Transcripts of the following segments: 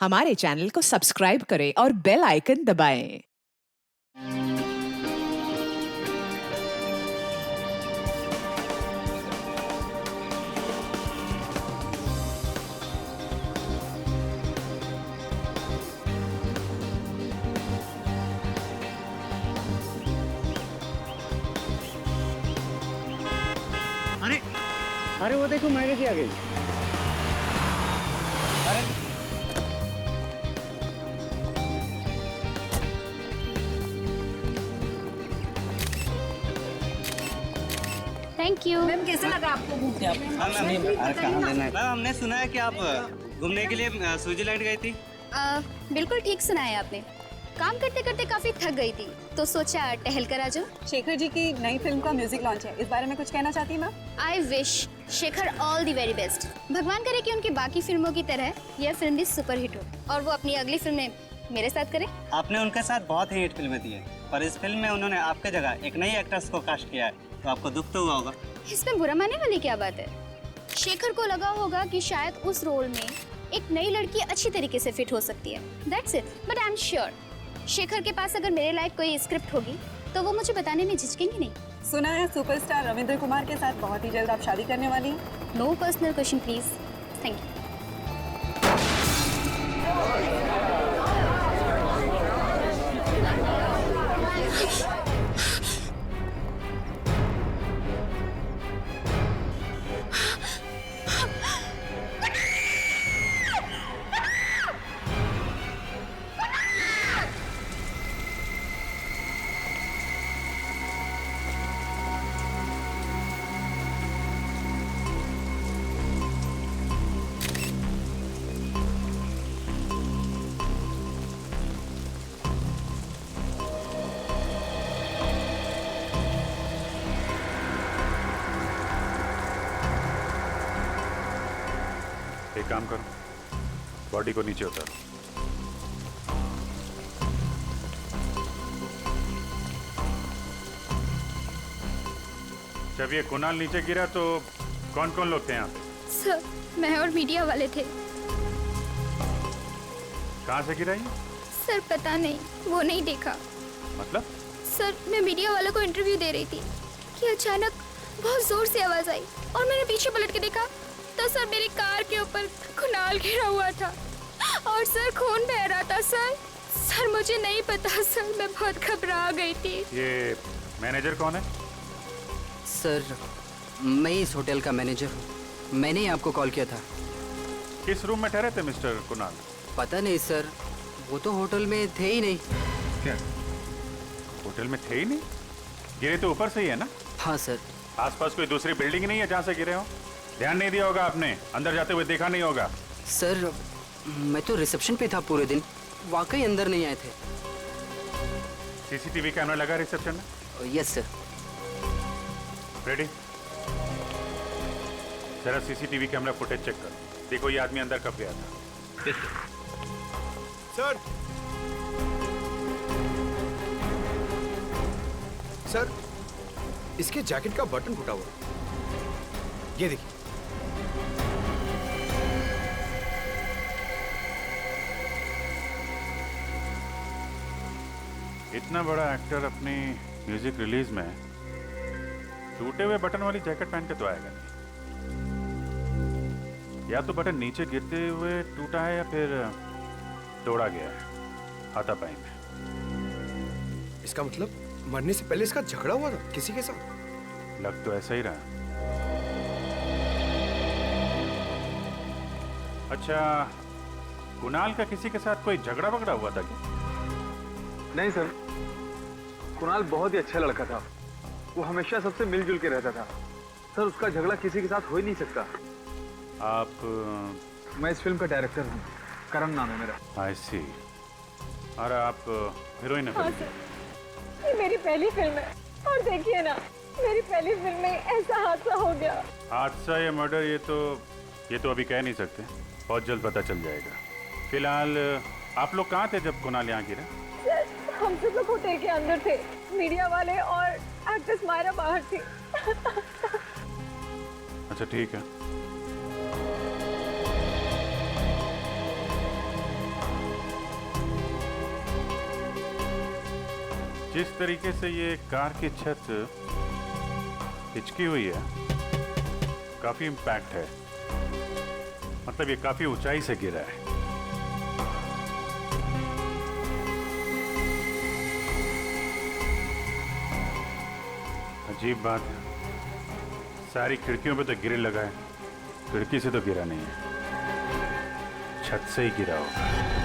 हमारे चैनल को सब्सक्राइब करें और बेल आइकन दबाएं। अरे अरे वो देखो मैं कैसी आ गई। अरे थैंक यू। मैम कैसा लगा आपको घूमने? अरे कहाँ लेना है? मैम हमने सुना है कि आप घूमने के लिए स्विट्जरलैंड गई थी। बिल्कुल ठीक सुना है आपने। काम करते करते काफी थक गई थी तो सोचा टहल कर आ जाऊं। शेखर जी की नई फिल्म का म्यूजिक लॉन्च है, इस बारे में कुछ कहना चाहती हैं ma'am? I wish Shekhar all the very best. भगवान करे कि उनकी बाकी फिल्मों की तरह यह फिल्म भी सुपर हिट हो और वो अपनी अगली फिल्म में मेरे साथ करे। आपने उनके साथ बहुत ही हिट फिल्में दी है, पर इस फिल्म में उन्होंने आपके जगह एक नई एक्ट्रेस को कास्ट किया है, तो आपको दुख तो हुआ होगा। इसमें बुरा मानने वाली क्या बात है? शेखर को लगा होगा कि शायद उस रोल में एक नई लड़की अच्छी तरीके से फिट हो सकती है। That's it. But I am sure Shekhar के पास अगर मेरे लायक कोई स्क्रिप्ट होगी तो वो मुझे बताने में झिझकेंगे नहीं। सुना है सुपरस्टार रविंद्र कुमार के साथ बहुत ही जल्द आप शादी करने वाली हैं। No personal question please. Thank you. एक काम करो, बॉडी को नीचे उतारो। जब ये कुणाल नीचे गिरा तो कौन कौन लोग थे यहाँ? सर मैं और मीडिया वाले थे। कहाँ से गिरा ये? सर पता नहीं, वो नहीं देखा। मतलब? सर मैं मीडिया वालों को इंटरव्यू दे रही थी कि अचानक बहुत जोर से आवाज आई और मैंने पीछे पलट के देखा तो सर मेरी कार के ऊपर कुणाल गिरा हुआ था और सर खून बह रहा था। सर मुझे नहीं पता सर, मैं बहुत घबरा गई थी। ये मैनेजर कौन है? सर मैं इस होटल का मैनेजर हूँ। मैंने ही आपको कॉल किया था। किस रूम में ठहरे थे मिस्टर कुणाल? पता नहीं सर, वो तो होटल में थे ही नहीं। क्या होटल में थे ही नहीं? गिरे तो ऊपर से ही है ना? हाँ सर। आसपास कोई दूसरी बिल्डिंग नहीं है जहाँ से गिरे हो? ध्यान नहीं दिया होगा आपने, अंदर जाते हुए देखा नहीं होगा। सर मैं तो रिसेप्शन पे था पूरे दिन, वाकई अंदर नहीं आए थे। सीसीटीवी कैमरा लगा रिसेप्शन में? Yes sir. रेडी? जरा सीसीटीवी कैमरा फुटेज चेक करो, देखो ये आदमी अंदर कब गया था। सर सर इसके जैकेट का बटन फूटा हुआ है, ये देखिए। इतना बड़ा एक्टर अपनी म्यूजिक रिलीज में टूटे हुए बटन वाली जैकेट पहन के तो आएगा नहीं। या तो बटन नीचे गिरते हुए टूटा है या फिर तोड़ा गया है हाथापाई में। इसका मतलब मरने से पहले इसका झगड़ा हुआ था किसी के साथ। लग तो ऐसा ही रहा। अच्छा, कुणाल का किसी के साथ कोई झगड़ा वगड़ा हुआ था क्या? नहीं सर, कुणाल बहुत ही अच्छा लड़का था। वो हमेशा सबसे मिलजुल के रहता था। सर उसका झगड़ा किसी के साथ हो ही नहीं सकता। आप? मैं इस फिल्म का डायरेक्टर हूँ, करण नाम है मेरा। आई सी। अरे आप हीरोइन है? हाँ सर, ये मेरी पहली फिल्म है और देखिए ना, मेरी पहली फिल्म में ऐसा हादसा हो गया। हादसा या मर्डर ये तो अभी कह नहीं सकते, बहुत जल्द पता चल जाएगा। फिलहाल आप लोग कहाँ थे जब कुणाल यहाँ गिरा? सर हम सब लोग होटल के अंदर थे, मीडिया वाले और एक्ट्रेस मायरा बाहर थी। अच्छा ठीक है। जिस तरीके से ये कार की छत हिचकी हुई है, काफी इम्पैक्ट है। मतलब ये काफी ऊंचाई से गिरा है। अजीब बात है, सारी खिड़कियों पे तो ग्रिल लगा है, खिड़की से तो गिरा नहीं है, छत से ही गिरा होगा।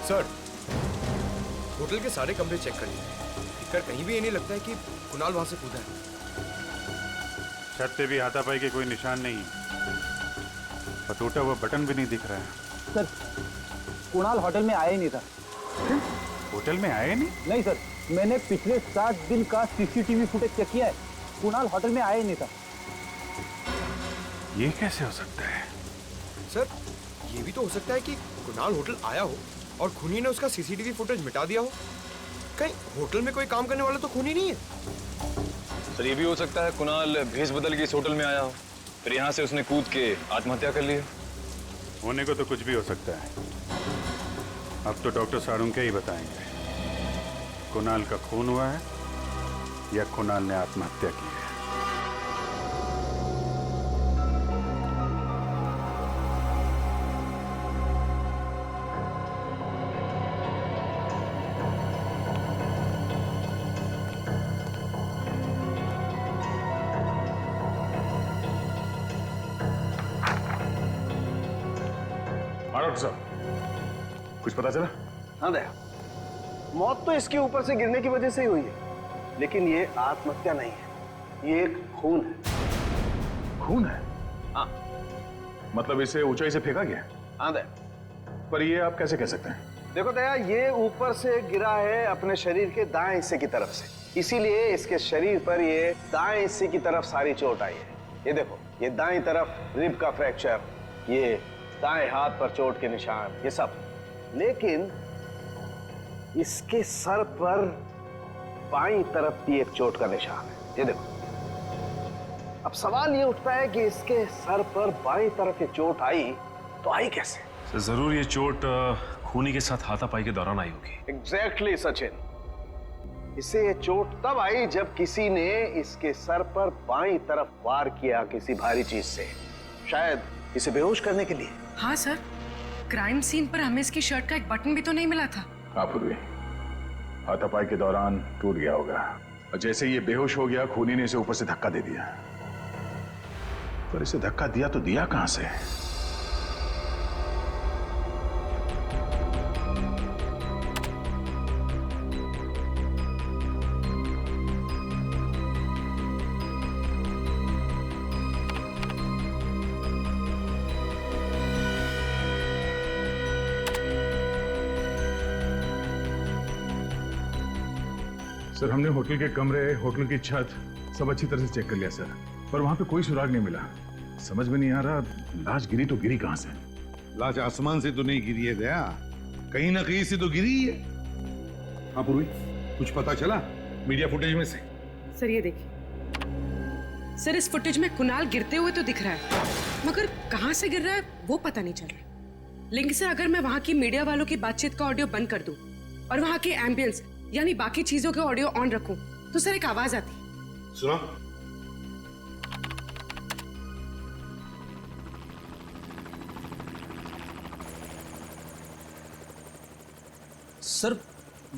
सर, होटल के सारे कमरे चेक कर लिए, दिखकर कहीं भी ये नहीं लगता है कि कुणाल वहां से कूदा है। छत पे भी हाथापाई के कोई निशान नहीं है और टूटा हुआ बटन भी नहीं दिख रहा है। सर, कुणाल होटल में आया ही नहीं था। होटल में आए नहीं? नहीं सर, मैंने पिछले 7 दिन का सीसीटीवी फुटेज चेक किया है, कुणाल होटल में आया ही नहीं था। ये कैसे हो सकता है? सर, ये भी तो हो सकता है कि कुणाल होटल आया हो और खूनी ने उसका सीसीटीवी फुटेज मिटा दिया हो। कहीं होटल में कोई काम करने वाला तो खूनी नहीं है? सर ये भी हो सकता है कुणाल भेष बदल के इस होटल में आया हो, फिर यहाँ से उसने कूद के आत्महत्या कर ली। होने को तो कुछ भी हो सकता है। अब तो डॉक्टर सारुंके ही बताएंगे कुणाल का खून हुआ है या कुणाल ने आत्महत्या की है। डॉक्टर साहब, कुछ पता चला? हाँ दया, मौत तो इसके ऊपर से गिरने की वजह से ही हुई है, लेकिन ये आत्महत्या नहीं है, ये एक खून है। खून है? हाँ। मतलब इसे ऊंचाई से फेंका गया? हाँ दया। पर ये आप कैसे कह सकते हैं? देखो दया, ये ऊपर से गिरा है अपने शरीर के दाएं हिस्से की तरफ से, इसीलिए इसके शरीर पर ये दाएं हिस्से की तरफ सारी चोट आई है। ये देखो, ये दाएं तरफ रिब का फ्रैक्चर, ये दाएं हाथ पर चोट के निशान, ये सब। लेकिन इसके सर पर बाईं तरफ भी एक चोट का निशान है, ये देखो। अब सवाल ये उठता है कि इसके सर पर बाईं तरफ ये चोट आई तो आई कैसे? जरूर ये चोट खूनी के साथ हाथापाई के दौरान आई होगी। एग्जैक्टली सचिन, इसे ये चोट तब आई जब किसी ने इसके सर पर बाईं तरफ वार किया किसी भारी चीज से, शायद इसे बेहोश करने के लिए। हाँ सर, क्राइम सीन पर हमें इसकी शर्ट का एक बटन भी तो नहीं मिला था। हाँ पूर्वी, हाथापाई के दौरान टूट गया होगा और जैसे ये बेहोश हो गया, खूनी ने इसे ऊपर से धक्का दे दिया। पर इसे धक्का दिया तो दिया कहां से? सर, हमने होटल के कमरे, होटल की छत सब अच्छी तरह से चेक कर लिया सर, पर वहां पे कोई सुराग नहीं मिला। समझ में नहीं आ रहा लाश गिरी तो गिरी कहां से? लाश आसमान से तो नहीं गिरी है दया, कहीं ना कहीं से तो गिरी है। हाँ पूर्वी, कुछ पता चला मीडिया फुटेज में से? सर ये देखिए, सर इस फुटेज में कुणाल गिरते हुए तो दिख रहा है, मगर कहां से गिर रहा है वो पता नहीं चल रहा। लेकिन सर अगर मैं वहां की मीडिया वालों की बातचीत का ऑडियो बंद कर दूं और वहां के एम्बियंस यानी बाकी चीजों के ऑडियो ऑन रखूं तो सर एक आवाज आती। सुनो, सर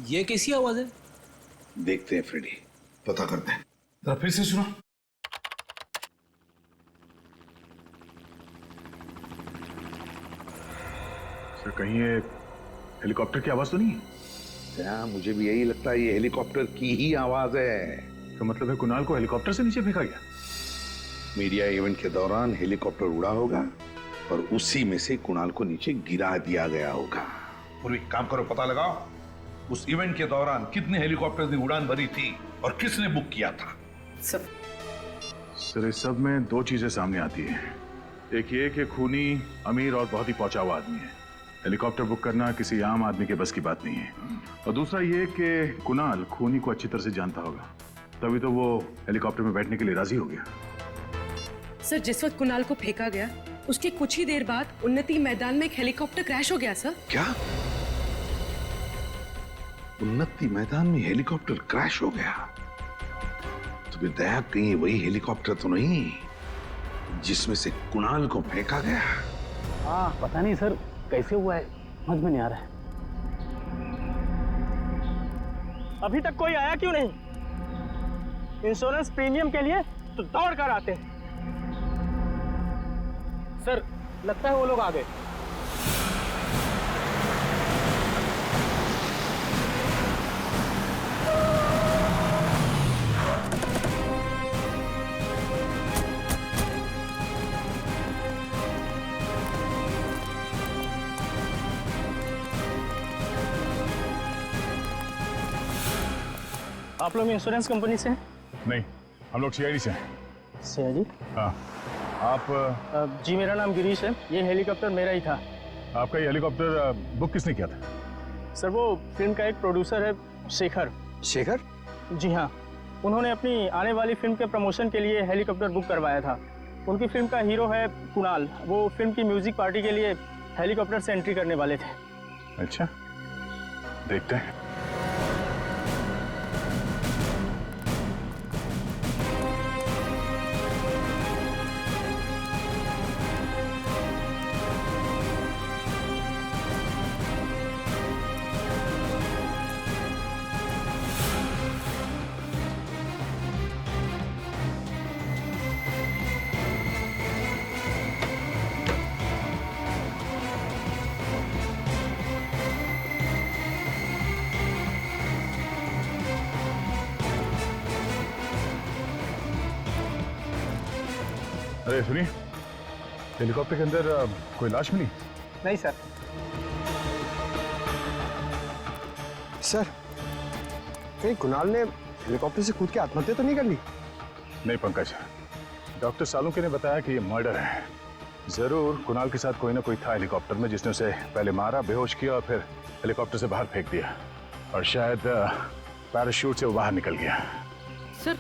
ये कैसी आवाज है? देखते हैं फ्रेडी, पता करते हैं। जरा फिर से सुनो। सर कहीं ये हेलीकॉप्टर की आवाज तो नहीं है? मुझे भी यही लगता है, ये हेलीकॉप्टर की ही आवाज है। तो मतलब है कुणाल को हेलीकॉप्टर से नीचे फेंका गया? मीडिया इवेंट के दौरान हेलीकॉप्टर उड़ा होगा और उसी में से कुणाल को नीचे गिरा दिया गया होगा। पूरी काम करो, पता लगाओ उस इवेंट के दौरान कितने हेलीकॉप्टर ने उड़ान भरी थी और किसने बुक किया था। सर इस सब में दो चीजें सामने आती है। एक ये कि खूनी अमीर और बहुत ही पहुंचा हुआ आदमी है, हेलीकॉप्टर बुक करना किसी आम आदमी के बस की बात नहीं है। और दूसरा ये कि कुणाल खूनी को अच्छी तरह से जानता होगा, तभी तो वो हेलीकॉप्टर में बैठने के लिए राजी हो गया। सर जिस वक्त कुणाल को फेंका गया उसके कुछ ही देर बाद उन्नति मैदान में एक हेलीकॉप्टर क्रैश हो गया सर। क्या? उन्नति मैदान में हेलीकॉप्टर क्रैश हो गया? तो फिर दया कहीं वही हेलीकॉप्टर तो नहीं जिसमें से कुणाल को फेंका गया? हाँ पता नहीं सर कैसे हुआ है, समझ में नहीं आ रहा है। अभी तक कोई आया क्यों नहीं? इंश्योरेंस प्रीमियम के लिए तो दौड़ कर आते हैं। सर लगता है वो लोग आ गए। आप लोग इंश्योरेंस कंपनी से हैं? नहीं, हम लोग सीआईडी से हैं। सीआईडी? हाँ। आप? जी मेरा नाम गिरीश है, ये हेलीकॉप्टर मेरा ही था। आपका ये हेलीकॉप्टर बुक किसने किया था? सर वो फिल्म का एक प्रोड्यूसर है शेखर। शेखर? जी हाँ, उन्होंने अपनी आने वाली फिल्म के प्रमोशन के लिए हेलीकॉप्टर बुक करवाया था। उनकी फिल्म का हीरो है कुणाल, वो फिल्म की म्यूजिक पार्टी के लिए हेलीकॉप्टर से एंट्री करने वाले थे। अच्छा, देखते हैं। अरे सुनिए, हेलीकॉप्टर के अंदर कोई लाश मिली? नहीं सर। सर कहीं कुणाल ने हेलीकॉप्टर से कूद के आत्महत्या तो नहीं कर ली? नहीं पंकज, डॉक्टर सालुंके ने बताया कि ये मर्डर है। जरूर कुणाल के साथ कोई ना कोई था हेलीकॉप्टर में जिसने उसे पहले मारा, बेहोश किया और फिर हेलीकॉप्टर से बाहर फेंक दिया, और शायद पैराशूट से वो बाहर निकल गया। सर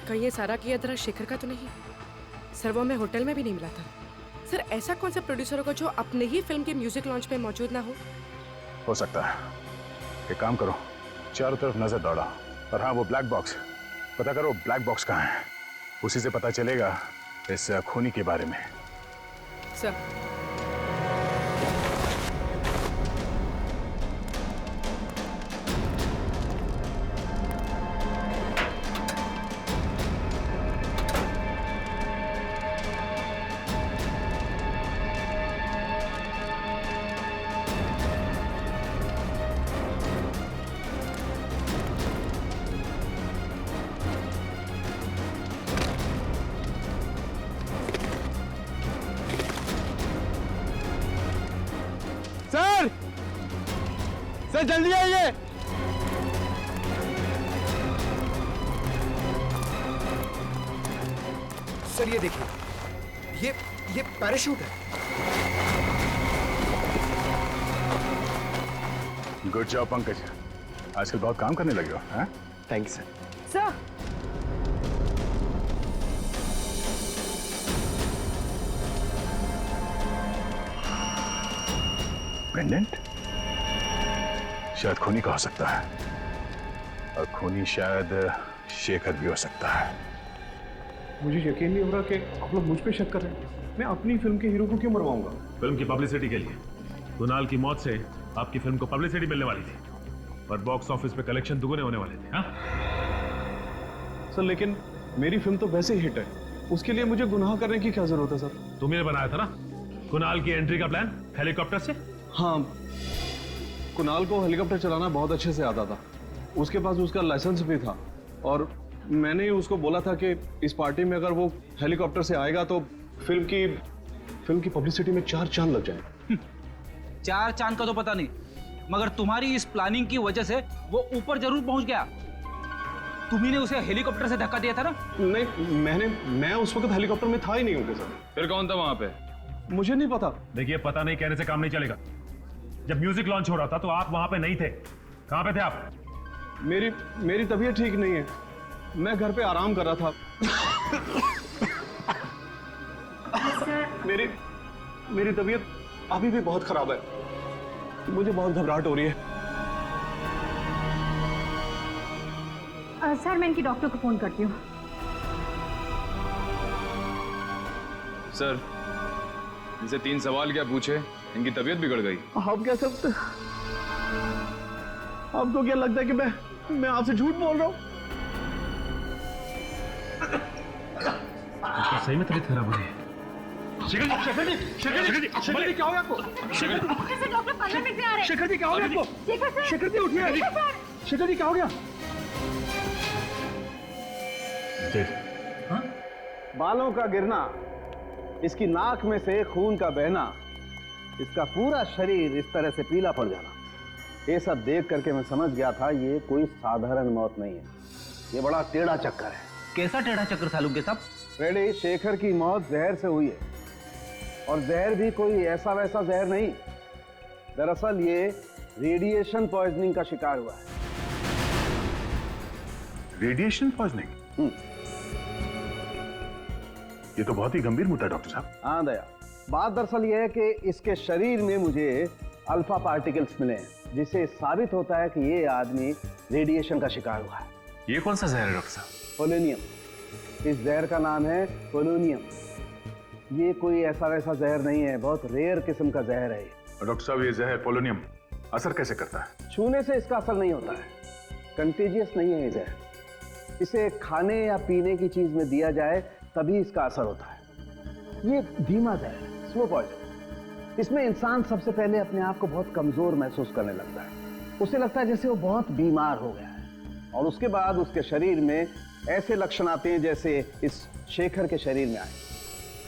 कहीं ये सारा किया तरह शेखर का तो नहीं? सर वो हमें होटल में भी नहीं मिला था। सर ऐसा कौन सा प्रोड्यूसर होगा जो अपने ही फिल्म के म्यूजिक लॉन्च में मौजूद ना हो सकता है। एक काम करो, चारों तरफ नजर दौड़ा, और हाँ वो ब्लैक बॉक्स, पता करो ब्लैक बॉक्स कहाँ है, उसी से पता चलेगा इस खूनी के बारे में। सर सर जल्दी आइए। सर ये देखिए, ये पैराशूट है। गुड जॉब पंकज, आजकल बहुत काम करने लगे हो। हाँ? Thank you sir. Sir pendant शायद खूनी का हो सकता है, और खूनी शायद शेखर भी हो सकता है। मुझे यकीन नहीं हो रहा कि आप लोग मुझ पे शक कर रहे हैं। मैं अपनी फिल्म के हीरो को क्यों मरवाऊंगा? फिल्म की पब्लिसिटी के लिए। कुणाल की मौत से आपकी फिल्म को पब्लिसिटी मिलने वाली थी, और बॉक्स ऑफिस पे कलेक्शन दुगने होने वाले थे। हाँ सर लेकिन मेरी फिल्म तो वैसे ही हिट है, उसके लिए मुझे गुनाह करने की क्या जरूरत है सर? तुमने बनाया था ना कुणाल की एंट्री का प्लान हेलीकॉप्टर से? हाँ, कुणाल को हेलीकॉप्टर चलाना बहुत अच्छे से आता था, उसके पास उसका लाइसेंस भी था, और मैंने ही उसको बोला था कि इस पार्टी में अगर वो हेलीकॉप्टर से आएगा तो फिल्म की पब्लिसिटी में 4 चांद लग जाए। 4 चांद का तो पता नहीं, मगर तुम्हारी इस प्लानिंग की वजह से वो ऊपर जरूर पहुंच गया। तुम्ही ने उसे हेलीकॉप्टर से धक्का दिया था ना? नहीं, मैं उस वक्त हेलीकॉप्टर में था ही नहीं उनके साथ। फिर कौन था वहां पे? मुझे नहीं पता। देखिए, पता नहीं कहने से काम नहीं चलेगा। जब म्यूजिक लॉन्च हो रहा था तो आप वहां पे नहीं थे। कहां पे थे आप? मेरी तबीयत ठीक नहीं है, मैं घर पे आराम कर रहा था। मेरी तबीयत अभी भी बहुत खराब है, मुझे बहुत घबराहट हो रही है। सर मैं इनकी डॉक्टर को फोन करती हूँ। सर, इनसे 3 सवाल क्या पूछे, इनकी तबीयत बिगड़ गई। आप क्या सकते, आपको क्या लगता है कि मैं आपसे झूठ बोल रहा हूँ? सही में तबीयत खराब हो रही है। शेखर जी क्या हो गया आपको? शेखर जी क्या हो गया आपको? शेखर जी उठिए। शेखर जी क्या हो गया? बालों का गिरना, इसकी नाक में से खून का बहना, इसका पूरा शरीर इस तरह से पीला पड़ जाना, ये सब देख करके मैं समझ गया था ये कोई साधारण मौत नहीं है, ये बड़ा टेढ़ा चक्कर है। कैसा टेढ़ा चक्कर सालुंके साहब? रेडी, शेखर की मौत जहर से हुई है, और जहर भी कोई ऐसा वैसा जहर नहीं। दरअसल ये रेडिएशन पॉइजनिंग का शिकार हुआ है। Radiation poisoning? ये तो बहुत ही गंभीर मुद्दा है डॉक्टर साहब। हाँ दया, बात दरअसल ये है कि इसके शरीर में मुझे अल्फा पार्टिकल्स मिले हैं, जिससे साबित होता है कि ये आदमी रेडिएशन का शिकार हुआ है। ये कौन सा जहर है डॉक्टर साहब? पोलोनियम। इस जहर का नाम है पोलोनियम। ये कोई ऐसा वैसा जहर नहीं है, बहुत रेयर किस्म का जहर है। डॉक्टर साहब, ये जहर पोलोनियम असर कैसे करता है? छूने से इसका असर नहीं होता है, कंटेजियस नहीं है ये जहर। इसे खाने या पीने की चीज में दिया जाए तभी इसका असर होता है। ये धीमा जहर, स्लो पॉइजन। इसमें इंसान सबसे पहले अपने आप को बहुत कमजोर महसूस करने लगता है, उसे लगता है जैसे वो बहुत बीमार हो गया है, और उसके बाद उसके शरीर में ऐसे लक्षण आते हैं जैसे इस शेखर के शरीर में आए।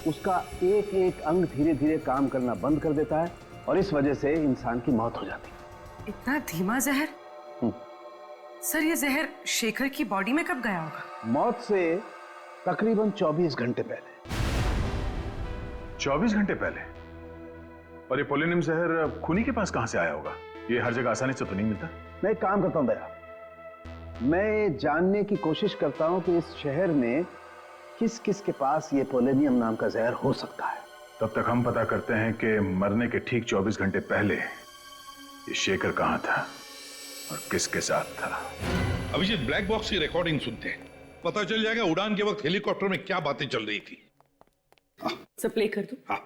उसका एक एक अंग धीरे धीरे काम करना बंद कर देता है, और इस वजह से इंसान की मौत हो जाती है। इतना धीमा जहर? सर, ये जहर शेखर की बॉडी में कब गया होगा? मौत से तकरीबन 24 घंटे पहले। 24 घंटे पहले? और ये पोलोनियम जहर खूनी के पास कहां से आया होगा? ये हर जगह आसानी से तो नहीं मिलता। मैं एक काम करता हूं दया, मैं जानने की कोशिश करता हूं कि इस शहर में किस किस के पास ये पोलोनियम नाम का जहर हो सकता है। तब तक हम पता करते हैं कि मरने के ठीक 24 घंटे पहले ये शेखर कहां था और किसके साथ था। अभिजीत, ब्लैक बॉक्स की रिकॉर्डिंग सुनते हैं, पता चल जाएगा उड़ान के वक्त हेलीकॉप्टर में क्या बातें चल रही थी। सब प्ले कर दो। हाँ।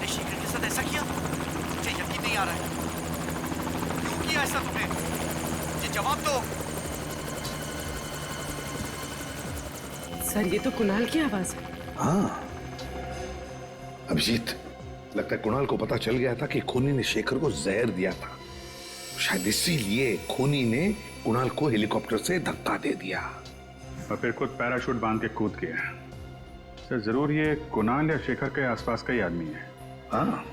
शेखर के साथ ऐसा किया? मुझे यकीन नहीं आ रहा है। क्यों किया ऐसा तुमने? ये जवाब दो। सर, ये तो कुणाल की आवाज है। हाँ अभिजीत, लगता है कुणाल को पता चल गया था कि खूनी ने शेखर को जहर दिया था, शायद इसीलिए खूनी ने कुणाल को हेलीकॉप्टर से धक्का दे दिया और फिर खुद पैराशूट बांध के कूद गया। सर, जरूर ये कुणाल या शेखर के आसपास का ही आदमी है। हाँ,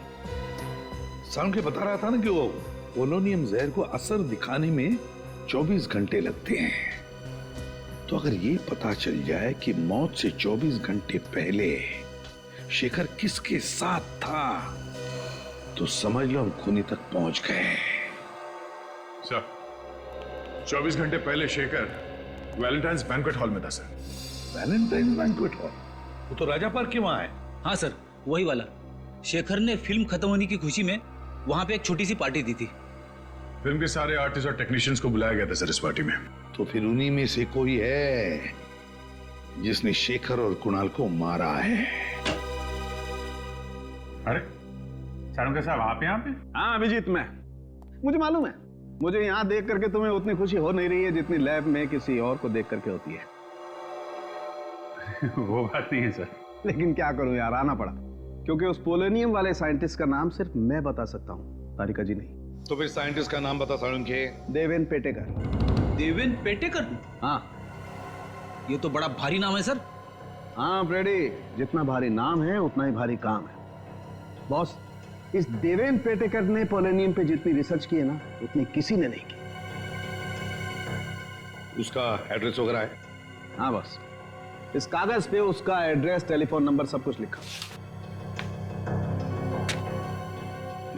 साउंड के बता रहा था ना कि वो पोलोनियम जहर को असर दिखाने में 24 घंटे लगते हैं। तो अगर ये पता चल जाए कि मौत से 24 घंटे पहले शेखर किसके साथ था, तो समझ लो हम खूनी तक पहुंच गए। सर, 24 घंटे पहले शेखर वैलेंटाइन्स बैंक्वेट हॉल में था। Sir, Valentine's banquet hall? वो तो राजा पार्क के वहां है। हाँ सर, वही वाला। शेखर ने फिल्म खत्म होने की खुशी में वहां पे एक छोटी सी पार्टी दी थी। फिल्म के सारे आर्टिस्ट और टेक्नीशियंस को बुलाया गया था सर इस पार्टी में। तो फिर उन्हीं में से कोई है जिसने शेखर और कुणाल को मारा है। अरे सारुंके साहब, आप यहाँ पे? हाँ अभिजीत, मुझे मालूम है, मुझे यहाँ देख करके तुम्हें उतनी खुशी हो नहीं रही है जितनी लैब में किसी और को देख करके होती है। वो बात नहीं है सर। लेकिन क्या करूं यार, आना पड़ा, क्योंकि उस पोलोनियम वाले साइंटिस्ट का नाम सिर्फ मैं बता सकता हूँ, तारिका जी नहीं। तो फिर साइंटिस्ट का नाम बता साळुंखे। देवेन पेटेकर। देवेन पेटेकर? हाँ, ये तो बड़ा भारी नाम है सर। हाँ फ्रेडी, जितना भारी नाम है उतना ही भारी काम है। बॉस, इस देवेन पेटेकर ने पोलोनियम पे जितनी रिसर्च की है ना, उतनी किसी ने नहीं की। उसका एड्रेस वगैरह है? हाँ बॉस, इस कागज पे उसका एड्रेस, टेलीफोन नंबर सब कुछ लिखा।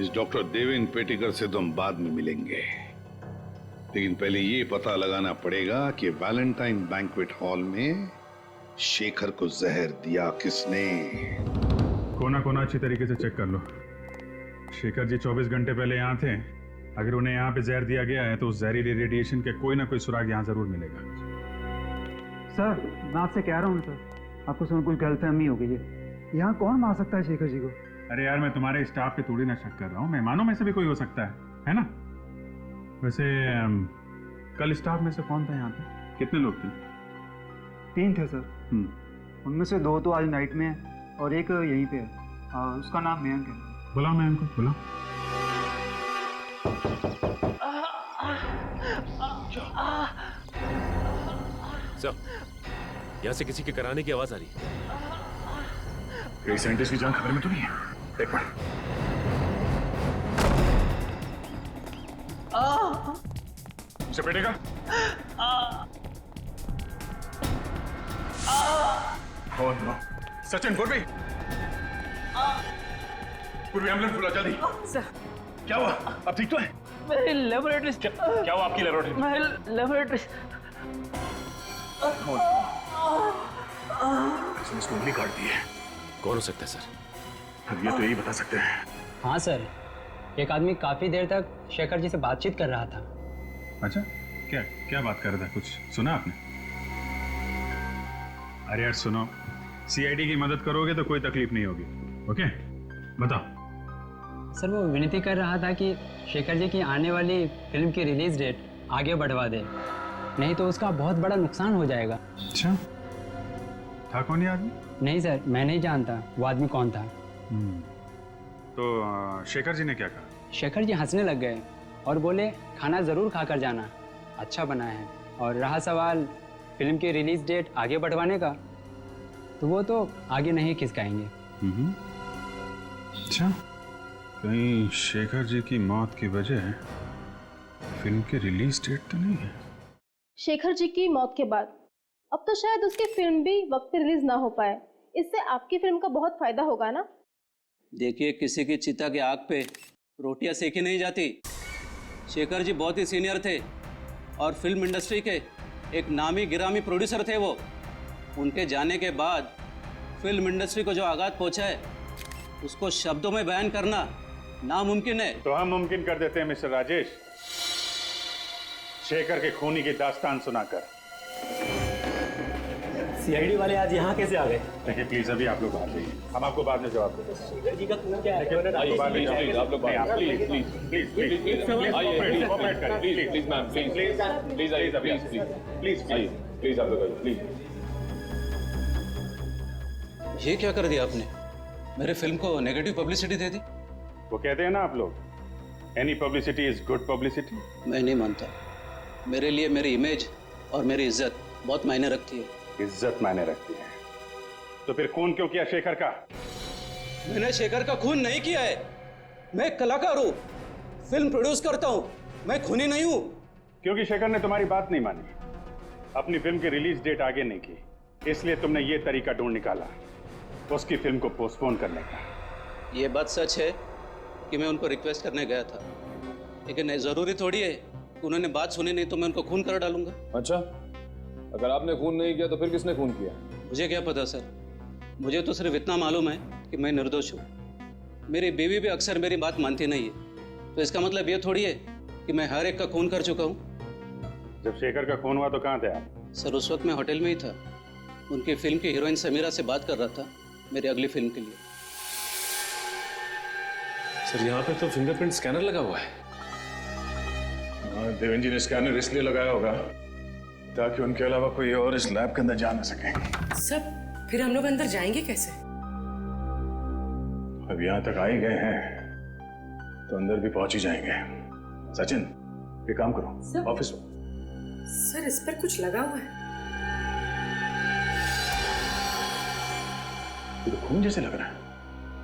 इस डॉक्टर देवेन पेटेकर से तो हम बाद में मिलेंगे, लेकिन पहले ये पता लगाना पड़ेगा कि वैलेंटाइन बैंक्वेट हॉल में शेखर को जहर दिया किसने। कोना कोना अच्छी तरीके से चेक कर लो। शेखर जी 24 घंटे पहले यहाँ थे। अगर उन्हें यहाँ पे जहर दिया गया है तो उस जहरीले रेडिएशन के कोई ना कोई सुराग यहाँ जरूर मिलेगा। सर, मैं आपसे कह रहा हूँ सर, आपको सुन कुछ गलतफहमी हो गई है। यहाँ कौन मार सकता है शेखर जी को? अरे यार, मैं तुम्हारे स्टाफ पे थोड़ी ना शक कर रहा हूँ, मेहमानों में से भी कोई हो सकता है ना? वैसे कल स्टाफ में से कौन था यहाँ पे? कितने लोग थे? 3 थे सर। उनमें से 2 तो आज नाइट में है और एक यहीं पे है। उसका नाम मयंक है। बुलाओ मयंक को, बुलाओ। सर, यहाँ से किसी के कराने की आवाज आ रही है। कई साइंटिस्ट की जान खबर में तो नहीं है। एक मिनट। उसे पेटेगा? कौन? सचिन, पूर्वी, पूर्वी एम्बुलेंस बुला जल्दी। सर, क्या हुआ? अब ठीक तो है? मेरी लेबोरेटरी। क्या हुआ आपकी लेबोरेटरी? मेरी लेबोरेटरी। इसने इसको उंगली काट दी है। कौन हो सकता है सर? अब ये तो यही बता सकते हैं। हाँ सर, एक आदमी काफी देर तक शेखर जी से बातचीत कर रहा था। अच्छा, क्या क्या बात कर रहा था? कुछ सुना आपने? अरे यार सुनो, सीआईडी की मदद करोगे तो कोई तकलीफ नहीं होगी। ओके, बताओ। सर, वो विनती कर रहा था कि शेखर जी की आने वाली फिल्म की रिलीज डेट आगे बढ़वा दे, नहीं तो उसका बहुत बड़ा नुकसान हो जाएगा। अच्छा, था कौन ये आदमी? नहीं सर, मैं नहीं जानता वो आदमी कौन था। तो शेखर जी ने क्या कहा? शेखर जी हंसने लग गए और बोले खाना जरूर खाकर जाना, अच्छा बना है। और रहा सवाल फिल्म की रिलीज डेट आगे बढ़वाने का, तो वो तो आगे नहीं खिसकाएंगे। अच्छा, कहीं शेखर जी की मौत की वजह फिल्म की रिलीज डेट तो नहीं है? शेखर जी की मौत के बाद अब तो शायद उसकी फिल्म भी वक्त पे रिलीज ना हो पाए। इससे आपकी फिल्म का बहुत फायदा होगा ना? देखिए, किसी की चिता की आग पे रोटियां सेकी नहीं जाती। शेखर जी बहुत ही सीनियर थे और फिल्म इंडस्ट्री के एक नामी गिरामी प्रोड्यूसर थे वो। उनके जाने के बाद फिल्म इंडस्ट्री को जो आघात पहुंचा है, उसको शब्दों में बयान करना नामुमकिन है। तो हम मुमकिन कर देते हैं मिस्टर राजेश, शेखर के खूनी की दास्तान सुनाकर। सीआईडी वाले आज यहाँ कैसे आ गए? देखिए प्लीज, अभी आप लोग बाहर जाइए, हम आपको बाद में जवाब देते हैं। शेखर जी का खून क्या है? आप लोग please please please please please ma'am, please please आइए, प्लीज प्लीज आइए, प्लीज आप लोग आइए, प्लीज। ये क्या कर दिया आपने? मेरे फिल्म को नेगेटिव पब्लिसिटी दे दी। वो कहते हैं ना आप लोग, any publicity is good publicity. मैं नहीं मानता। मेरे लिए मेरी इमेज और मेरी इज्जत बहुत मायने रखती है। इज्जत मायने रखती है तो फिर खून क्यों किया शेखर का? मैंने शेखर का खून नहीं किया है। मैं एक कलाकार हूँ, फिल्म प्रोड्यूस करता हूँ, मैं खूनी नहीं हूँ। क्योंकि शेखर ने तुम्हारी बात नहीं मानी, अपनी फिल्म की रिलीज डेट आगे नहीं की, इसलिए तुमने ये तरीका ढूंढ निकाला उसकी फिल्म को पोस्टपोन करने का। ये बात सच है कि मैं उनको रिक्वेस्ट करने गया था, लेकिन जरूरी थोड़ी है कि उन्होंने बात सुनी नहीं तो मैं उनको खून कर डालूंगा। अच्छा, अगर आपने खून नहीं किया तो फिर किसने खून किया? मुझे क्या पता सर, मुझे तो सिर्फ इतना मालूम है कि मैं निर्दोष हूँ। मेरी बीवी भी अक्सर मेरी बात मानती नहीं है, तो इसका मतलब ये थोड़ी है कि मैं हर एक का खून कर चुका हूँ। जब शेखर का खून हुआ तो कहाँ थे आप? सर, उस वक्त मैं होटल में ही था। उनकी फिल्म की हीरोइन समीरा से बात कर रहा था मेरी अगली फिल्म के लिए। सर, यहाँ पे तो फिंगरप्रिंट स्कैनर लगा हुआ है। देवेंद्र जी ने स्कैनर इसलिए लगाया होगा ताकि उनके अलावा कोई और इस लैब के अंदर जा ना सके। सब फिर हम लोग अंदर जाएंगे कैसे? अब यहाँ तक आ ही गए हैं तो अंदर भी पहुंच ही जाएंगे। सचिन, ये काम करो, ऑफिस में। सर इस पर कुछ लगा हुआ है। ये तो खून जैसे लग रहा है।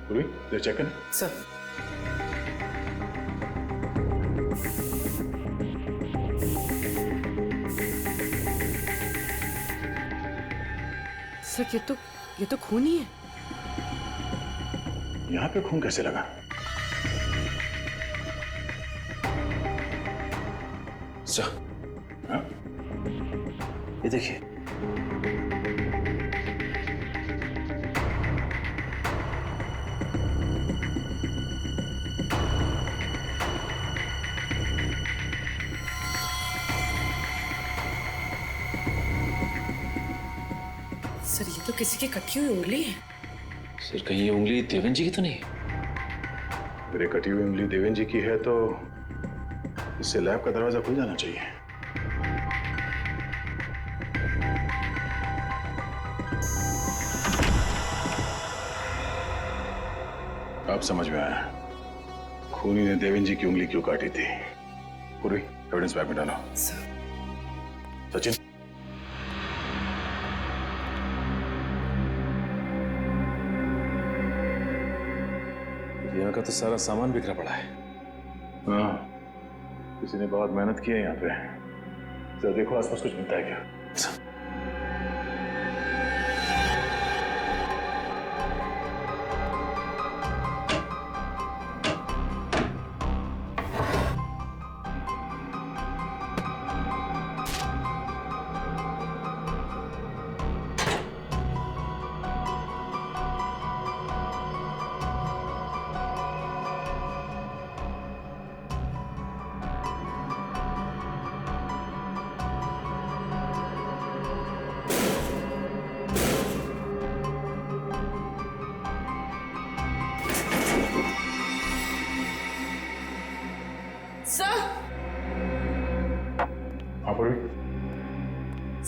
पूरी देर चेक करें। सर सर ये तो खून ही है। यहाँ पे खून कैसे लगा? सर, हाँ? ये देखिए। सर ये तो किसी की कटी हुई उंगली है। सर कहीं ये उंगली देवेंद्र जी की तो नहीं? अगर ये कटी हुई उंगली देवेंद्र जी की है तो इससे लैब का दरवाजा खुल जाना चाहिए। अब समझ में आया खूनी ने देवेंद्र जी की उंगली क्यों काटी थी। पूरी एविडेंस बैग में डालो। सचिन, यहाँ का तो सारा सामान बिखरा पड़ा है। हाँ, किसी ने बहुत मेहनत की है यहाँ पे। जरा देखो आसपास कुछ मिलता है क्या।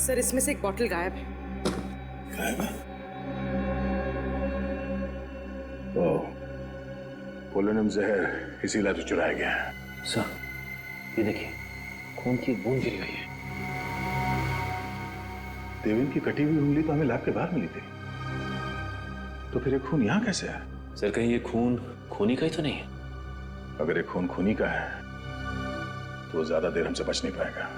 सर इसमें से एक बॉटल गायब है। गायब है? ओह, पोलोनियम जहर इसी लैब से चुराया गया है। सर ये देखिए, खून की एक बूंद गिरी हुई है। देवेंद्र की कटी हुई उंगली तो हमें लैब के बाहर मिली थी, तो फिर ये खून यहाँ कैसे है? सर कहीं ये खून खूनी का ही तो नहीं है? अगर ये खून खूनी का है तो वो ज्यादा देर हमसे बच नहीं पाएगा।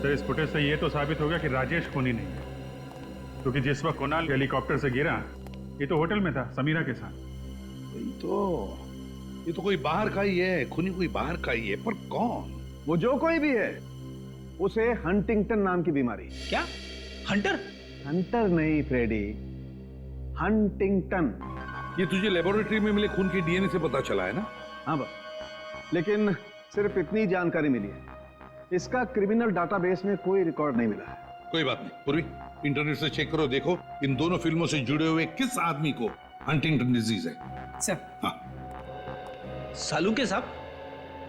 सर इस फुटेज से ये तो साबित हो गया कि राजेश खूनी नहीं है, क्योंकि जिस वक्त कुणाल हेलीकॉप्टर से गिरा ये तो होटल में था समीरा के साथ। ये तो कोई बाहर का ही है, खूनी कोई बाहर का ही है, पर कौन? वो जो कोई भी है, उसे हंटिंगटन नाम की बीमारी। क्या? हंटर? हंटर नहीं फ्रेडी, हंटिंगटन। ये तुझे लेबोरेटरी में मिले खून के डीएनए से पता चला है ना? हाँ बस, लेकिन सिर्फ इतनी जानकारी मिली है, इसका क्रिमिनल डाटाबेस में कोई रिकॉर्ड नहीं मिला है। कोई बात नहीं पूर्वी, इंटरनेट से चेक करो, देखो इन दोनों फिल्मों से जुड़े हुए किस आदमी को हंटिंगटन डिजीज है। सर, हाँ सालुंके साहब,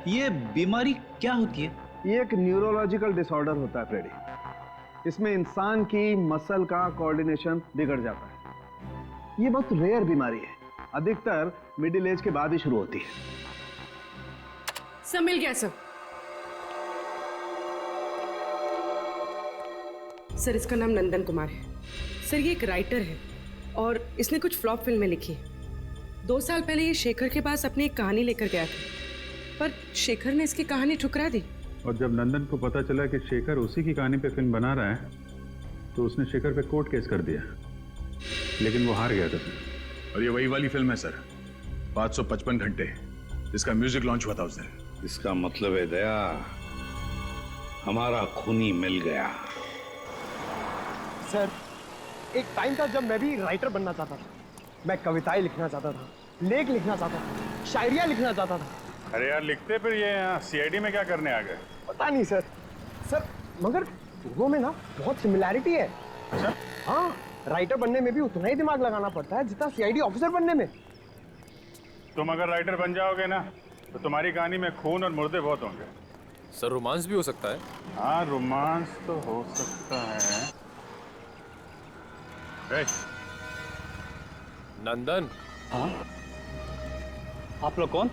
ये बीमारी क्या होती है? ये एक न्यूरोलॉजिकल डिसऑर्डर होता है फ्रेडी। इसमें इंसान की मसल का कोऑर्डिनेशन बिगड़ जाता है। ये बहुत रेयर बीमारी है, अधिकतर मिडिल एज के बाद ही शुरू होती है। सब मिल गया सर। सर इसका नाम नंदन कुमार है। सर ये एक राइटर है और इसने कुछ फ्लॉप फिल्में लिखी हैं। 2 साल पहले ये शेखर के पास अपनी एक कहानी लेकर गया था, पर शेखर ने इसकी कहानी ठुकरा दी। और जब नंदन को पता चला कि शेखर उसी की कहानी पे फिल्म बना रहा है, तो उसने शेखर पे कोर्ट केस कर दिया, लेकिन वो हार गया था। और ये वही वाली फिल्म है सर, 555 घंटे, इसका म्यूजिक लॉन्च हुआ था उस दिन। इसका मतलब है दया, हमारा खूनी मिल गया। सर एक टाइम था जब मैं भी राइटर बनना चाहता था। मैं कविताएं लिखना चाहता था, लेख लिखना चाहता था, शायरियां लिखना चाहता था। अरे यार लिखते फिर ये यहाँ सीआईडी में क्या करने आ गए? पता नहीं सर। सर मगर दोनों में ना बहुत सिमिलैरिटी है। अच्छा? हाँ, राइटर बनने में भी उतना ही दिमाग लगाना पड़ता है जितना सीआईडी ऑफिसर बनने में। तुम अगर राइटर बन जाओगे ना तो तुम्हारी कहानी में खून और मुर्दे बहुत होंगे। सर रोमांस भी हो सकता है? हाँ, रोमांस तो हो सकता है। नंदन। हाँ? आप लोग कौन?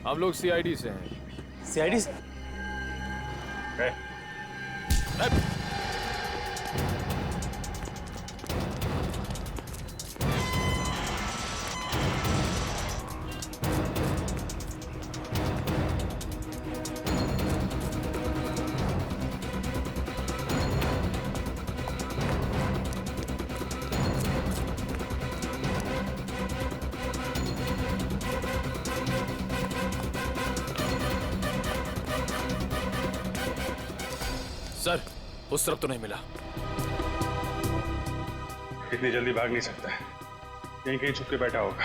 हम लोग सीआईडी से हैं। सीआईडी से? सर उस तरफ तो नहीं मिला। इतनी जल्दी भाग नहीं सकता, यहीं कहीं छुप के बैठा होगा।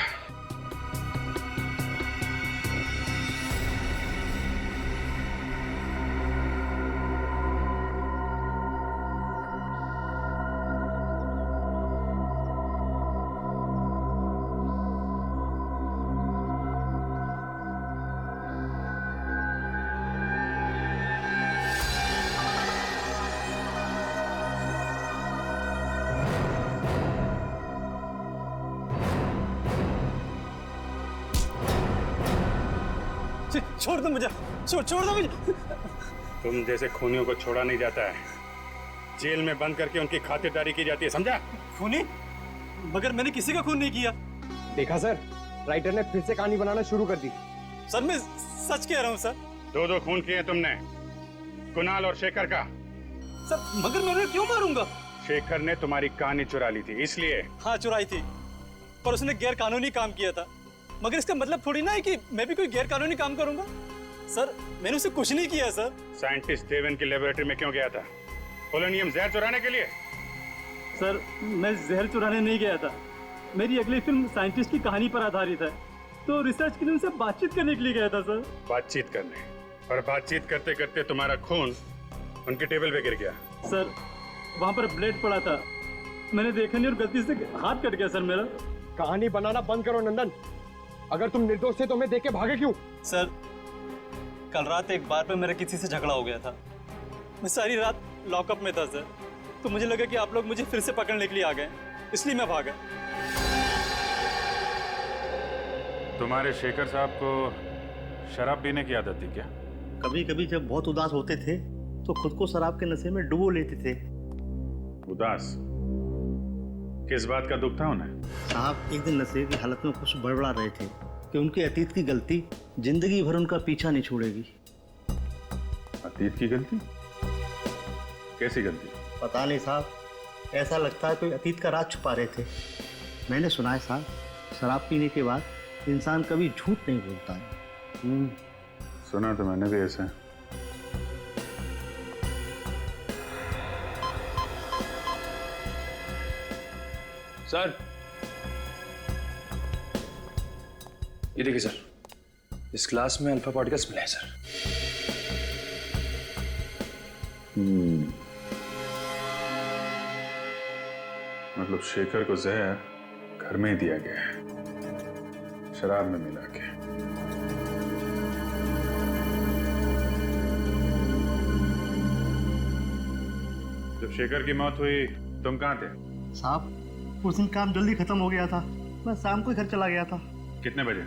छोड़ दो मुझे, छोड़ दो मुझे। तुम जैसे खूनियों को छोड़ा नहीं जाता है, जेल में बंद करके उनकी खातिरदारी की जाती है, समझा? खूनी? मगर मैंने किसी का खून नहीं किया। देखा सर, राइटर ने फिर से कहानी बनाना शुरू कर दी। सर मैं सच कह रहा हूँ सर। दो खून किए तुमने, कुणाल और शेखर का। सर मगर मैं उन्हें क्यों मारूंगा? शेखर ने तुम्हारी कहानी चुरा ली थी इसलिए। हाँ चुराई थी, पर उसने गैर कानूनी काम किया था। मगर इसका मतलब थोड़ी ना है कि मैं भी कोई गैर कानूनी काम करूंगा। सर मैंने उसे कुछ नहीं किया सर। साइंटिस्ट देवन की लेबोरेटरी में क्यों गया था? पोलोनियम जहर चुराने के लिए? सर मैं जहर चुराने नहीं गया था, मेरी अगली फिल्म साइंटिस्ट की कहानी पर आधारित है, तो रिसर्च के लिए उनसे बातचीत करने के लिए गया था सर। बातचीत करने? और बातचीत करते करते तुम्हारा खून उनके टेबल पे गिर गया। सर वहाँ पर ब्लेड पड़ा था, मैंने देखा नहीं और गलती से हाथ कट गया सर मेरा। कहानी बनाना बंद करो नंदन, अगर तुम निर्दोष थे तो मैं देख के भागे क्यों? सर कल रात एक बार पे मेरा किसी से झगड़ा हो गया था, मैं सारी रात लॉकअप में था सर, तो मुझे लगा कि आप लोग मुझे फिर से पकड़ने के लिए आ गए, इसलिए मैं भागा। तुम्हारे शेखर साहब को शराब पीने की आदत थी क्या? कभी कभी जब बहुत उदास होते थे तो खुद को शराब के नशे में डुबो लेते थे। उदास? किस बात का दुख था उन्हें? साहब एक दिन नशे की हालत में कुछ बड़बड़ा रहे थे कि उनके अतीत की गलती जिंदगी भर उनका पीछा नहीं छोड़ेगी। अतीत की गलती? कैसी गलती? पता नहीं साहब, ऐसा लगता है कोई अतीत का राज छुपा रहे थे। मैंने सुना है साहब, शराब पीने के बाद इंसान कभी झूठ नहीं बोलता है। सुना तो मैंने भी ऐसा। सर ये देखिए सर, इस क्लास में अल्फा पार्टिकल्स मिले हैं सर। मतलब शेखर को जहर घर में ही दिया गया है, शराब में मिला के। जब शेखर की मौत हुई तुम कहाँ थे? साहब उस दिन काम जल्दी खत्म हो गया था, मैं शाम को घर चला गया था। कितने बजे?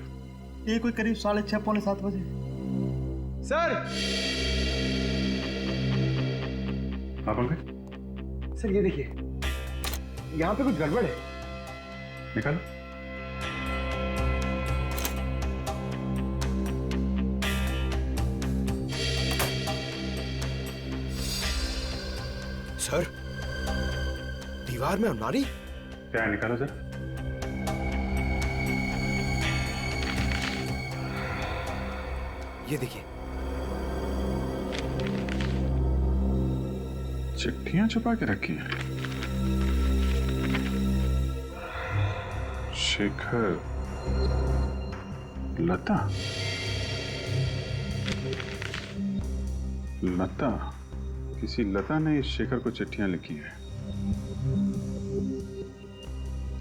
ये कोई करीब 6:30 पौने 7 बजे। सर! हाँ पंकज? सर ये देखिए, यहाँ पे कुछ गड़बड़ है। निकालो। सर दीवार में अलमारी? क्या है, निकालो सर। ये देखिए, चिट्ठियां छुपा के रखी हैं। शेखर, लता। किसी लता ने इस शेखर को चिट्ठियां लिखी हैं।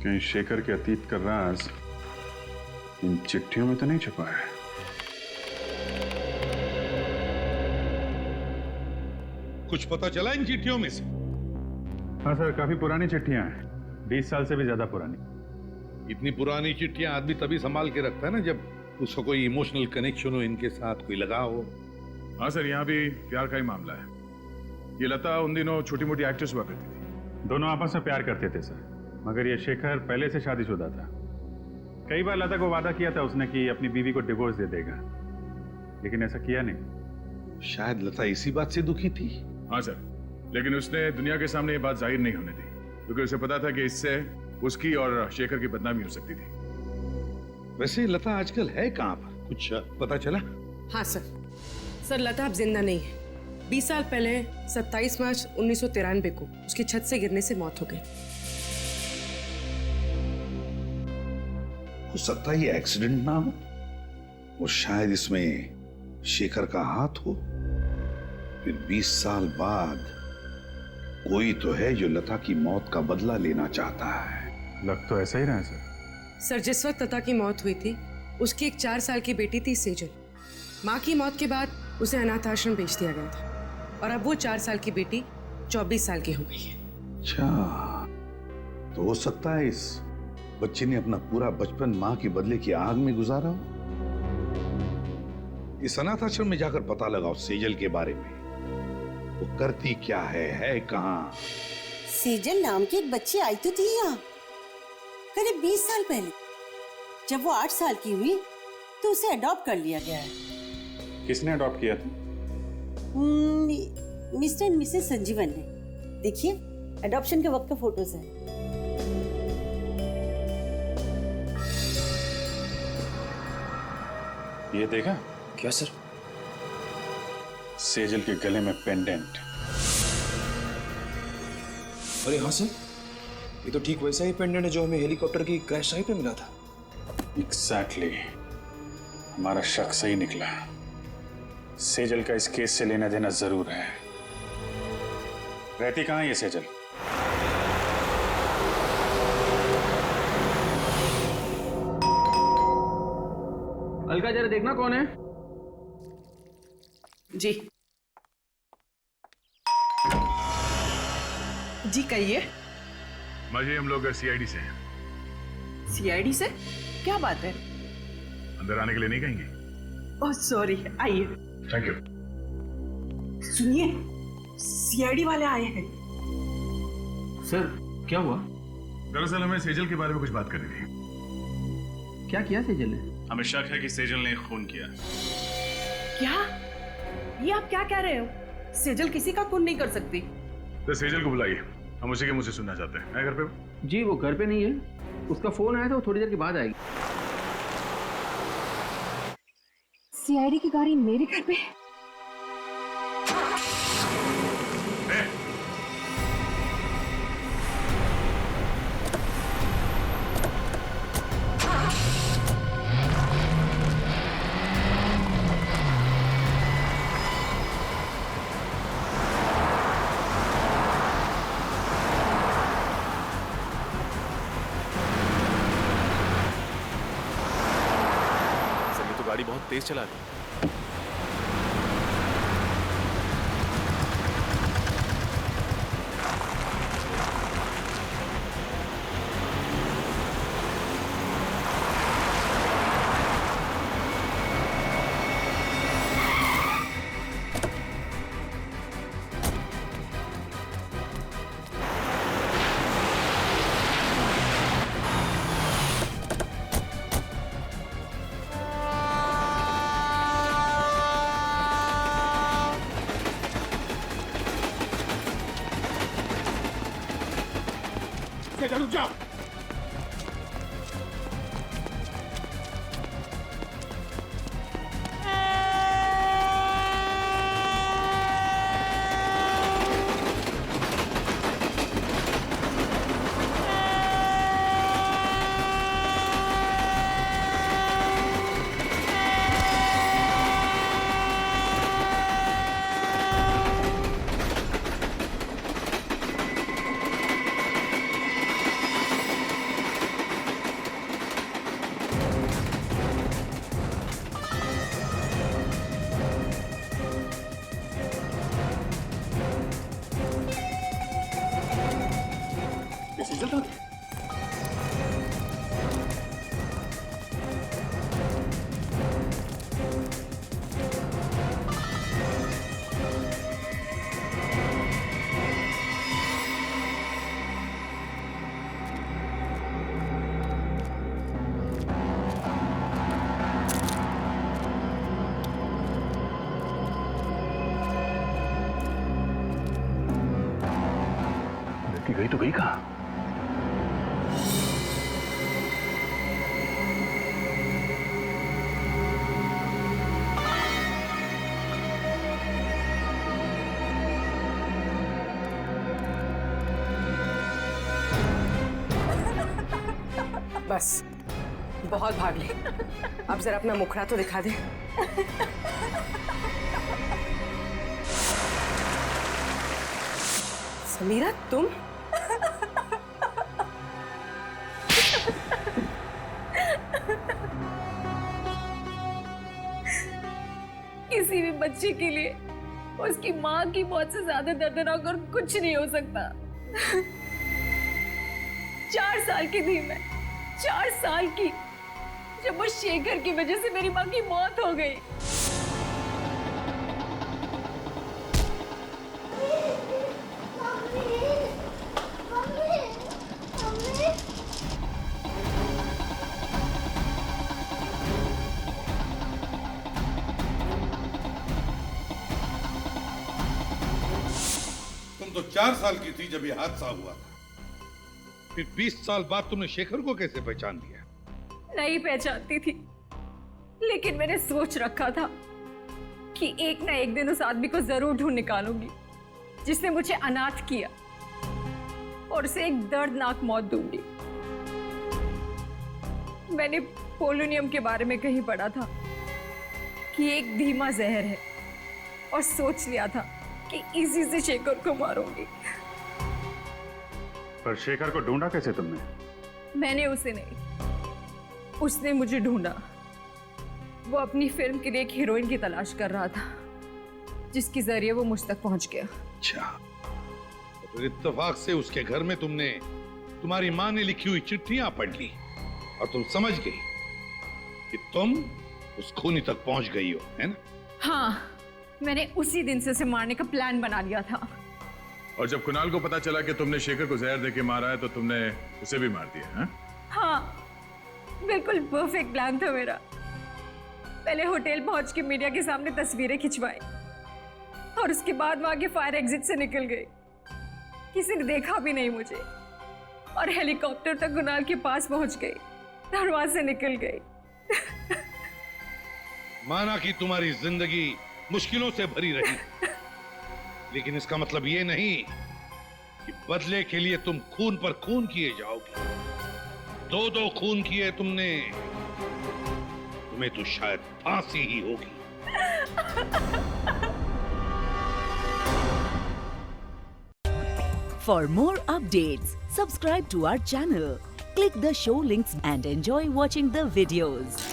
कहीं शेखर के अतीत का राज इन चिट्ठियों में तो नहीं छुपा है? कुछ पता चला इन चिट्ठियों में से? हाँ सर, काफी पुरानी चिट्ठियां हैं, 20 साल से भी ज्यादा पुरानी। इतनी पुरानी चिट्ठियां आदमी तभी संभाल के रखता है ना जब उसका कोई इमोशनल कनेक्शन हो, इनके साथ कोई लगाव हो। हाँ सर, यहाँ भी प्यार का ही मामला है। ये लता उन दिनों छोटी मोटी एक्ट्रेस हुआ करती थी, दोनों आपस में प्यार करते थे सर। मगर ये शेखर पहले से शादीशुदा था। कई बार लता को वादा किया था उसने कि अपनी बीवी को डिवोर्स दे देगा, लेकिन ऐसा किया नहीं। शायद लता इसी बात से दुखी थी। हाँ सर, लेकिन उसने दुनिया के सामने ये बात जाहिर नहीं होने दी, क्योंकि उसे पता था कि इससे उसकी और शेखर की बदनामी हो सकती थी। वैसे लता आजकल है कहाँ पर, कुछ पता चला? हाँ सर लता अब जिंदा नहीं है। 20 साल पहले 27 मार्च 1993 को उसकी छत से गिरने से मौत हो गई। हो सकता है ये एक्सीडेंट ना हो, और शायद इसमें शेखर का हाथ हो। फिर 20 साल बाद कोई तो है जो लता की मौत का बदला लेना चाहता है। लग तो ऐसा ही रहा है सर। सर, जिस वक्त लता की मौत हुई थी उसकी एक 4 साल की बेटी थी सेजल। माँ की मौत के बाद उसे अनाथ आश्रम भेज दिया गया था, और अब वो 4 साल की बेटी 24 साल की हो गई है। अच्छा, तो हो सकता है इस बच्चे ने अपना पूरा बचपन माँ के बदले की आग में गुजारा हो। इस अनाथ आश्रम में जाकर पता लगाओ सेजल के बारे में, वो करती क्या है कहाँ। सेजल नाम की एक बच्ची आई तो थी यहाँ करीब 20 साल पहले। जब वो 8 साल की हुई तो उसे अडॉप्ट कर लिया गया है। किसने अडॉप्ट किया था? मिस्टर एंड मिसेस संजीवन ने। देखिए, अडॉप्शन के वक्त का फोटोज है। ये देखा? क्या सर? सेजल के गले में पेंडेंट। अरे हाँ सर, ये तो ठीक वैसा ही पेंडेंट है जो हमें हेलीकॉप्टर की क्रैश साइट पे मिला था। एग्जैक्टली, हमारा शक सही निकला। सेजल का इस केस से लेना देना जरूर है। रहती कहाँ है ये सेजल? अलका, जरा देखना कौन है। जी कहिए। माजी, हम लोग सीआईडी से हैं। सीआईडी से? क्या बात है? अंदर आने के लिए नहीं कहेंगे? ओह सॉरी, आइए। Thank you. सुनिए, सीआईडी वाले आए हैं। सर, क्या हुआ? दरअसल हमें सेजल के बारे में कुछ बात करनी थी। क्या किया सेजल ने? हमें शक है कि सेजल ने खून किया। क्या? ये आप क्या कह रहे हो? सेजल किसी का खून नहीं कर सकती। तो सेजल को बुलाइए, हम उसी के मुंह से सुनना चाहते हैं। घर पे? जी, वो घर पे नहीं है। उसका फोन आया था, वो थोड़ी देर के बाद आएगी। सीआईडी की गाड़ी मेरे घर पे? गाड़ी बहुत तेज चला रही है। रुक जाओ। रिजल्ट आ गया। लड़की गई तो गई कहाँ? बस बहुत भाग ली, अब जरा अपना मुखड़ा तो दिखा दे। समीरा तुम? किसी भी बच्चे के लिए उसकी माँ की मौत से ज्यादा दर्दनाक और कुछ नहीं हो सकता। 4 साल की थी मैं, 4 साल की, जब वो शेखर की वजह से मेरी माँ की मौत हो गई। तुम तो 4 साल की थी जब ये हादसा हुआ था। फिर 20 साल बाद तुमने शेखर को कैसे पहचान लिया? नहीं पहचानती थी, लेकिन मैंने सोच रखा था कि एक ना एक दिन उस आदमी को जरूर ढूंढ निकालूंगी जिसने मुझे अनाथ किया और उसे एक दर्दनाक मौत दूंगी। मैंने पोलोनियम के बारे में कहीं पढ़ा था कि एक धीमा जहर है और सोच लिया था कि इसी से शेखर को मारूंगी। पर शेखर को ढूंढा कैसे तुमने? मैंने उसे नहीं, उसने मुझे ढूंढा। वो अपनी फिल्म के लिए एक हीरोइन की तलाश कर रहा था जिसके जरिए वो मुझ तक पहुंच गया। अच्छा, तो फिर इत्तेफाक से उसके घर में तुमने तुम्हारी माँ ने लिखी हुई चिट्ठियां पढ़ ली और तुम समझ गई कि तुम उस खूनी तक पहुंच गई हो, है ना? हाँ, मैंने उसी दिन से उसे मारने का प्लान बना लिया था। और जब कुणाल को पता चला कि तुमने शेखर को जहर देके मारा है तो तुमने उसे भी मार दिया, हैं? हाँ, बिल्कुल परफेक्ट प्लान था मेरा। पहले होटल पहुंच के मीडिया के सामने तस्वीरें खिंचवाई और उसके बाद वहां के फायर एग्जिट से निकल गई। किसी ने देखा भी नहीं मुझे और हेलीकॉप्टर तक कुणाल के पास पहुंच गई और वहां से निकल गई। माना कि तुम्हारी जिंदगी मुश्किलों से भरी रही, लेकिन इसका मतलब ये नहीं कि बदले के लिए तुम खून पर खून किए जाओगे। 2 खून किए तुमने, तुम्हें तो शायद फांसी ही होगी। For more updates, subscribe to our channel, click the show links and enjoy watching the videos.